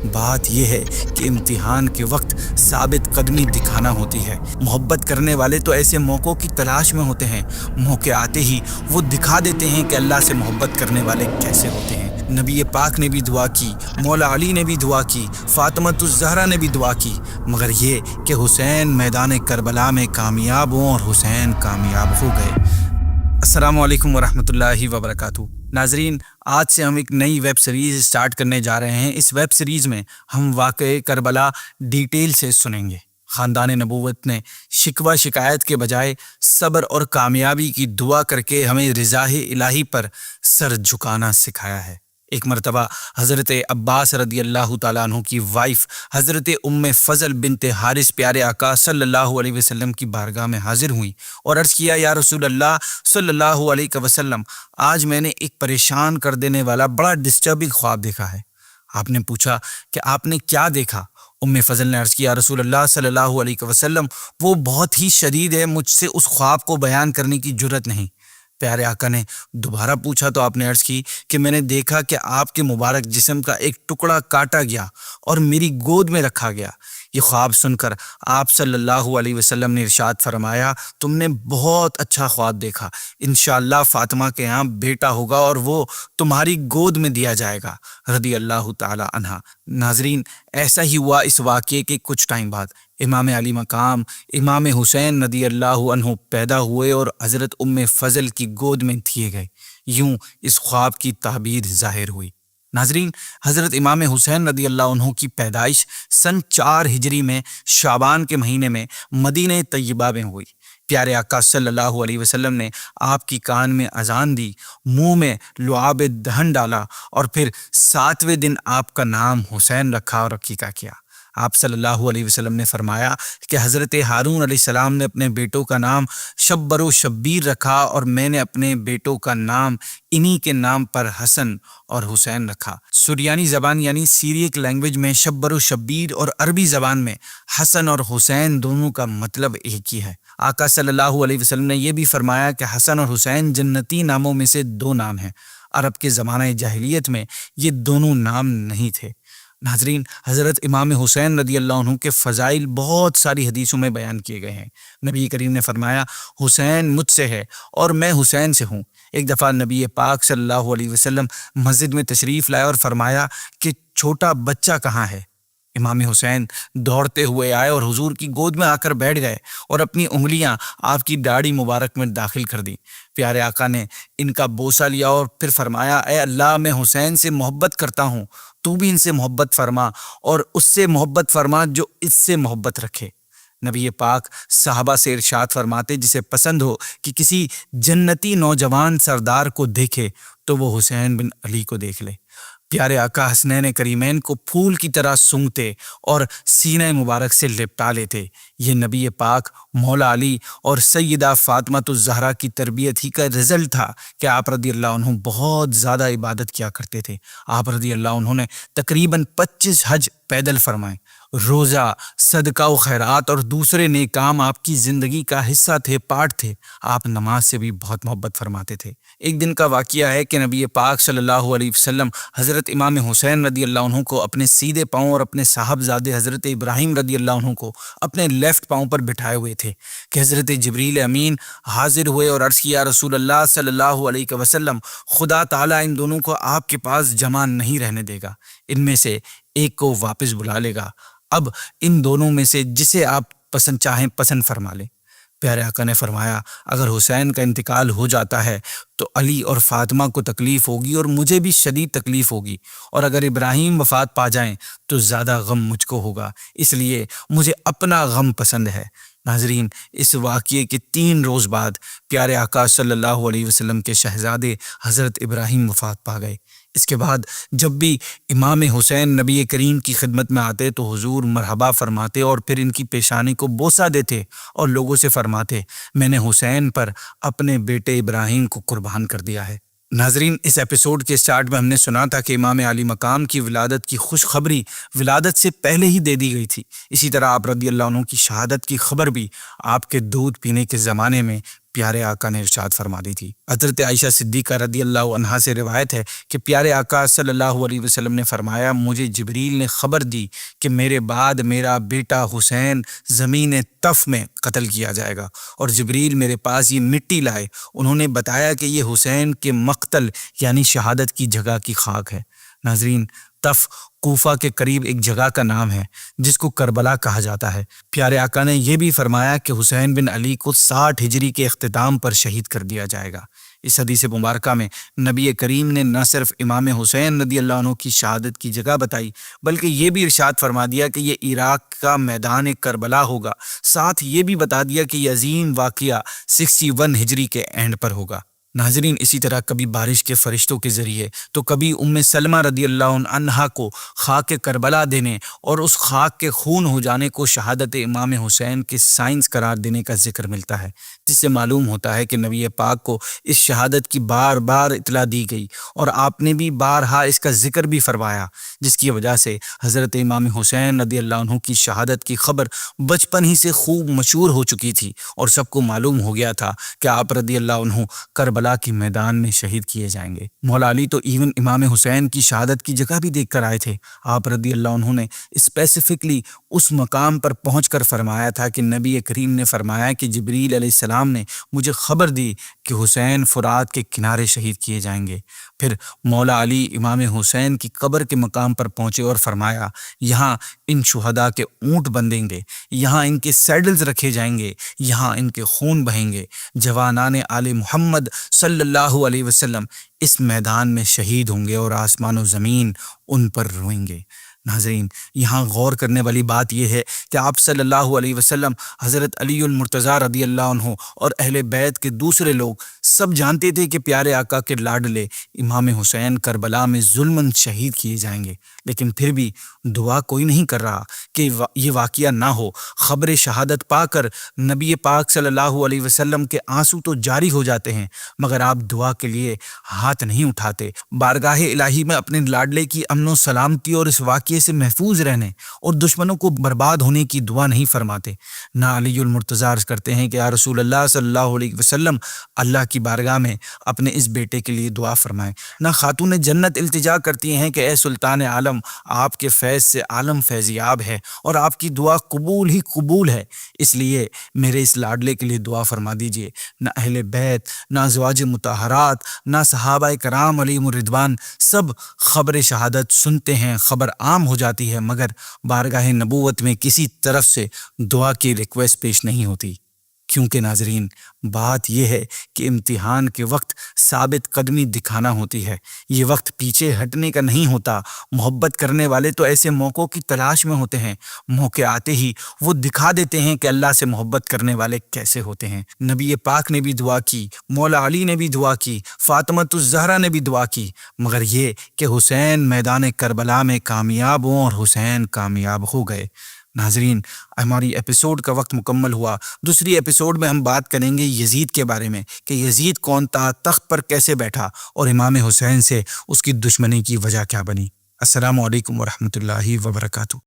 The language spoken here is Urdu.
بات یہ ہے کہ امتحان کے وقت ثابت قدمی دکھانا ہوتی ہے۔ محبت کرنے والے تو ایسے موقعوں کی تلاش میں ہوتے ہیں، موقع آتے ہی وہ دکھا دیتے ہیں کہ اللہ سے محبت کرنے والے کیسے ہوتے ہیں۔ نبی پاک نے بھی دعا کی، مولا علی نے بھی دعا کی، فاطمۃ الزہرا نے بھی دعا کی، مگر یہ کہ حسین میدان کربلا میں کامیاب ہوں، اور حسین کامیاب ہو گئے۔ السلام علیکم ورحمۃ اللہ وبرکاتہ۔ ناظرین، آج سے ہم ایک نئی ویب سیریز سٹارٹ کرنے جا رہے ہیں۔ اس ویب سیریز میں ہم واقعے کربلا ڈیٹیل سے سنیں گے۔ خاندان نبوت نے شکوہ شکایت کے بجائے صبر اور کامیابی کی دعا کر کے ہمیں رضا الہی پر سر جھکانا سکھایا ہے۔ ایک مرتبہ حضرت عباس رضی اللہ تعالیٰ عنہ کی وائف حضرت ام فضل بنت حارث پیارے آقا صلی اللہ علیہ وسلم کی بارگاہ میں حاضر ہوئیں اور عرض کیا، یا رسول اللہ صلی اللہ علیہ وسلم، آج میں نے ایک پریشان کر دینے والا بڑا ڈسٹربنگ خواب دیکھا ہے۔ آپ نے پوچھا کہ آپ نے کیا دیکھا؟ ام فضل نے عرض کیا، رسول اللہ صلی اللہ علیہ وسلم، وہ بہت ہی شدید ہے، مجھ سے اس خواب کو بیان کرنے کی جرت نہیں۔ پیارے آقا نے دوبارہ پوچھا تو آپ نے عرض کی کہ میں نے دیکھا کہ آپ کے مبارک جسم کا ایک ٹکڑا کاٹا گیا اور میری گود میں رکھا گیا۔ یہ خواب سن کر آپ صلی اللہ علیہ وسلم نے ارشاد فرمایا، تم نے بہت اچھا خواب دیکھا، انشاءاللہ فاطمہ کے یہاں بیٹا ہوگا اور وہ تمہاری گود میں دیا جائے گا، رضی اللہ تعالی عنہ۔ ناظرین، ایسا ہی ہوا۔ اس واقعے کے کچھ ٹائم بعد امام علی مقام امام حسین رضی اللہ عنہ پیدا ہوئے اور حضرت ام فضل کی گود میں دیے گئے۔ یوں اس خواب کی تعبیر ظاہر ہوئی۔ ناظرین، حضرت امام حسین رضی اللہ عنہ کی پیدائش سن 4 ہجری میں شعبان کے مہینے میں مدینہ طیبہ میں ہوئی۔ پیارے آقا صلی اللہ علیہ وسلم نے آپ کی کان میں اذان دی، منہ میں لعاب دہن ڈالا اور پھر 7ویں دن آپ کا نام حسین رکھا اور عقیقہ کیا۔ آپ صلی اللہ علیہ وسلم نے فرمایا کہ حضرت ہارون علیہ السلام نے اپنے بیٹوں کا نام شبر و شبیر رکھا اور میں نے اپنے بیٹوں کا نام انہی کے نام پر حسن اور حسین رکھا۔ سریانی زبان یعنی سیریک لینگویج میں شبر و شبیر اور عربی زبان میں حسن اور حسین دونوں کا مطلب ایک ہی ہے۔ آقا صلی اللہ علیہ وسلم نے یہ بھی فرمایا کہ حسن اور حسین جنتی ناموں میں سے 2 نام ہیں۔ عرب کے زمانہ جاہلیت میں یہ دونوں نام نہیں تھے۔ ناظرین، حضرت امام حسین رضی اللہ عنہ کے فضائل بہت ساری حدیثوں میں بیان کیے گئے ہیں۔ نبی کریم نے فرمایا، حسین مجھ سے ہے اور میں حسین سے ہوں۔ ایک دفعہ نبی پاک صلی اللہ علیہ وسلم مسجد میں تشریف لائے اور فرمایا کہ چھوٹا بچہ کہاں ہے؟ امام حسین دوڑتے ہوئے آئے اور حضور کی گود میں آ کر بیٹھ گئے اور اپنی انگلیاں آپ کی داڑھی مبارک میں داخل کر دی۔ پیارے آقا نے ان کا بوسہ لیا اور پھر فرمایا، اے اللہ، میں حسین سے محبت کرتا ہوں، تو بھی ان سے محبت فرما اور اس سے محبت فرما جو اس سے محبت رکھے۔ نبی پاک صحابہ سے ارشاد فرماتے، جسے پسند ہو کہ کسی جنتی نوجوان سردار کو دیکھے تو وہ حسین بن علی کو دیکھ لے۔ پیارے آقا حسنین کریمین کو پھول کی طرح سونگھتے اور سینہ مبارک سے لپٹا لیتے۔ یہ نبی پاک، مولا علی اور سیدہ فاطمۃ الزہرا کی تربیت ہی کا رزلٹ تھا کہ آپ رضی اللہ عنہ بہت زیادہ عبادت کیا کرتے تھے۔ آپ رضی اللہ عنہ نے تقریباً 25 حج پیدل فرمائے۔ روزہ، صدقہ و خیرات اور دوسرے نیک کام آپ کی زندگی کا حصہ تھے، پارٹ تھے۔ آپ نماز سے بھی بہت محبت فرماتے تھے۔ ایک دن کا واقعہ ہے کہ نبی پاک صلی اللہ علیہ وسلم حضرت امام حسین رضی اللہ عنہ کو اپنے سیدھے پاؤں اور اپنے صاحبزادے حضرت ابراہیم رضی اللہ عنہ کو اپنے لیفٹ پاؤں پر بٹھائے ہوئے تھے کہ حضرت جبریل امین حاضر ہوئے اور عرض کیا، رسول اللہ صلی اللہ علیہ وسلم، خدا تعالیٰ ان دونوں کو آپ کے پاس جمع نہیں رہنے دے گا، ان میں سے ایک کو واپس بلا لے گا۔ اب ان دونوں میں سے جسے آپ پسند چاہیں پسند فرما لیں۔ پیارے آقا نے فرمایا، اگر حسین کا انتقال ہو جاتا ہے تو علی اور فاطمہ کو تکلیف ہوگی اور مجھے بھی شدید تکلیف ہوگی، اور اگر ابراہیم وفات پا جائیں تو زیادہ غم مجھ کو ہوگا، اس لیے مجھے اپنا غم پسند ہے۔ ناظرین، اس واقعے کے 3 روز بعد پیارے آقا صلی اللہ علیہ وسلم کے شہزادے حضرت ابراہیم وفات پا گئے۔ اس کے بعد جب بھی امام حسین نبی کریم کی خدمت میں آتے تو حضور مرحبا فرماتے اور پھر ان کی پیشانی کو بوسہ دیتے اور لوگوں سے فرماتے، میں نے حسین پر اپنے بیٹے ابراہیم کو قربان کر دیا ہے۔ ناظرین، اس ایپیسوڈ کے سٹارٹ میں ہم نے سنا تھا کہ امام علی مقام کی ولادت کی خوشخبری ولادت سے پہلے ہی دے دی گئی تھی۔ اسی طرح آپ رضی اللہ عنہ کی شہادت کی خبر بھی آپ کے دودھ پینے کے زمانے میں پیارے آقا نے ارشاد فرما دی تھی۔ حضرت عائشہ صدیقہ رضی اللہ عنہا سے روایت ہے کہ پیارے آقا صلی اللہ علیہ وسلم نے فرمایا، مجھے جبریل نے خبر دی کہ میرے بعد میرا بیٹا حسین زمین طف میں قتل کیا جائے گا، اور جبریل میرے پاس یہ مٹی لائے۔ انہوں نے بتایا کہ یہ حسین کے مقتل یعنی شہادت کی جگہ کی خاک ہے۔ ناظرین، طف کوفہ کے قریب ایک جگہ کا نام ہے جس کو کربلا کہا جاتا ہے۔ پیارے آقا نے یہ بھی فرمایا کہ حسین بن علی کو 60 ہجری کے اختتام پر شہید کر دیا جائے گا۔ اس حدیث مبارکہ میں نبی کریم نے نہ صرف امام حسین رضی اللہ عنہ کی شہادت کی جگہ بتائی، بلکہ یہ بھی ارشاد فرما دیا کہ یہ عراق کا میدان کربلا ہوگا۔ ساتھ یہ بھی بتا دیا کہ یہ عظیم واقعہ 61 ہجری کے اینڈ پر ہوگا۔ ناظرین، اسی طرح کبھی بارش کے فرشتوں کے ذریعے تو کبھی ام سلمہ رضی اللہ عنہا کو خاک کربلا دینے اور اس خاک کے خون ہو جانے کو شہادت امام حسین کے سائنس قرار دینے کا ذکر ملتا ہے، جس سے معلوم ہوتا ہے کہ نبی پاک کو اس شہادت کی بار بار اطلاع دی گئی اور آپ نے بھی بارہا اس کا ذکر بھی فرمایا، جس کی وجہ سے حضرت امام حسین رضی اللہ عنہ کی شہادت کی خبر بچپن ہی سے خوب مشہور ہو چکی تھی اور سب کو معلوم ہو گیا تھا کہ آپ رضی اللہ عنہ کربلا کے میدان میں شہید کیے جائیں گے۔ مولا علی تو ایون امام حسین کی شہادت کی جگہ بھی دیکھ کر آئے تھے۔ آپ رضی اللہ عنہ نے اسپیسیفکلی اس مقام پر پہنچ کر فرمایا تھا کہ نبی کریم نے فرمایا کہ جبریل علیہ السلام نے مجھے خبر دی کہ حسین فرات کے کنارے شہید کیے جائیں گے۔ پھر مولا علی امام حسین کی قبر کے مقام پر پہنچے اور فرمایا، یہاں ان شہداء کے اونٹ بندھیں گے، یہاں ان کے سیڈلز رکھے جائیں گے، یہاں ان کے خون بہیں گے۔ جوانان آل محمد صلی اللہ علیہ وسلم اس میدان میں شہید ہوں گے اور آسمان و زمین ان پر روئیں گے۔ ناظرین، یہاں غور کرنے والی بات یہ ہے کہ آپ صلی اللہ علیہ وسلم، حضرت علی المرتضیٰ رضی اللہ عنہ اور اہل بیت کے دوسرے لوگ سب جانتے تھے کہ پیارے آقا کے لاڈلے امام حسین کربلا میں ظلماً شہید کیے جائیں گے، لیکن پھر بھی دعا کوئی نہیں کر رہا کہ یہ واقعہ نہ ہو۔ خبر شہادت پا کر نبی پاک صلی اللہ علیہ وسلم کے آنسو تو جاری ہو جاتے ہیں، مگر آپ دعا کے لیے ہاتھ نہیں اٹھاتے، بارگاہ الہی میں اپنے لاڈلے کی امن و سلامتی اور اس واقعے سے محفوظ رہنے اور دشمنوں کو برباد ہونے کی دعا نہیں فرماتے۔ نہ علی المرتضیٰ عرض کرتے ہیں کہ یا رسول اللہ صلی اللہ علیہ وسلم، اللہ کی بارگاہ میں اپنے اس بیٹے کے لیے دعا فرمائیں۔ نہ خاتون جنت التجا کرتی ہیں کہ اے سلطان عالم، آپ کے فیض سے عالم فیضیاب ہے اور آپ کی دعا قبول ہی قبول ہے، اس لیے میرے اس لاڈلے کے لیے دعا فرما دیجئے۔ نہ اہل بیت، نہ ازواج مطہرات، نہ صحابہ کرام علیہم الرضوان سب خبر شہادت سنتے ہیں، خبر عام ہو جاتی ہے، مگر بارگاہ نبوت میں کسی طرف سے دعا کی ریکویسٹ پیش نہیں ہوتی۔ کیونکہ ناظرین، بات یہ ہے کہ امتحان کے وقت ثابت قدمی دکھانا ہوتی ہے، یہ وقت پیچھے ہٹنے کا نہیں ہوتا۔ محبت کرنے والے تو ایسے موقعوں کی تلاش میں ہوتے ہیں، موقع آتے ہی وہ دکھا دیتے ہیں کہ اللہ سے محبت کرنے والے کیسے ہوتے ہیں۔ نبی پاک نے بھی دعا کی، مولا علی نے بھی دعا کی، فاطمۃ الزہرا نے بھی دعا کی، مگر یہ کہ حسین میدان کربلا میں کامیاب ہوں اور حسین کامیاب ہو گئے۔ ناظرین، ہماری ایپیسوڈ کا وقت مکمل ہوا۔ دوسری ایپیسوڈ میں ہم بات کریں گے یزید کے بارے میں کہ یزید کون تھا، تخت پر کیسے بیٹھا اور امام حسین سے اس کی دشمنی کی وجہ کیا بنی۔ السلام علیکم ورحمۃ اللہ وبرکاتہ۔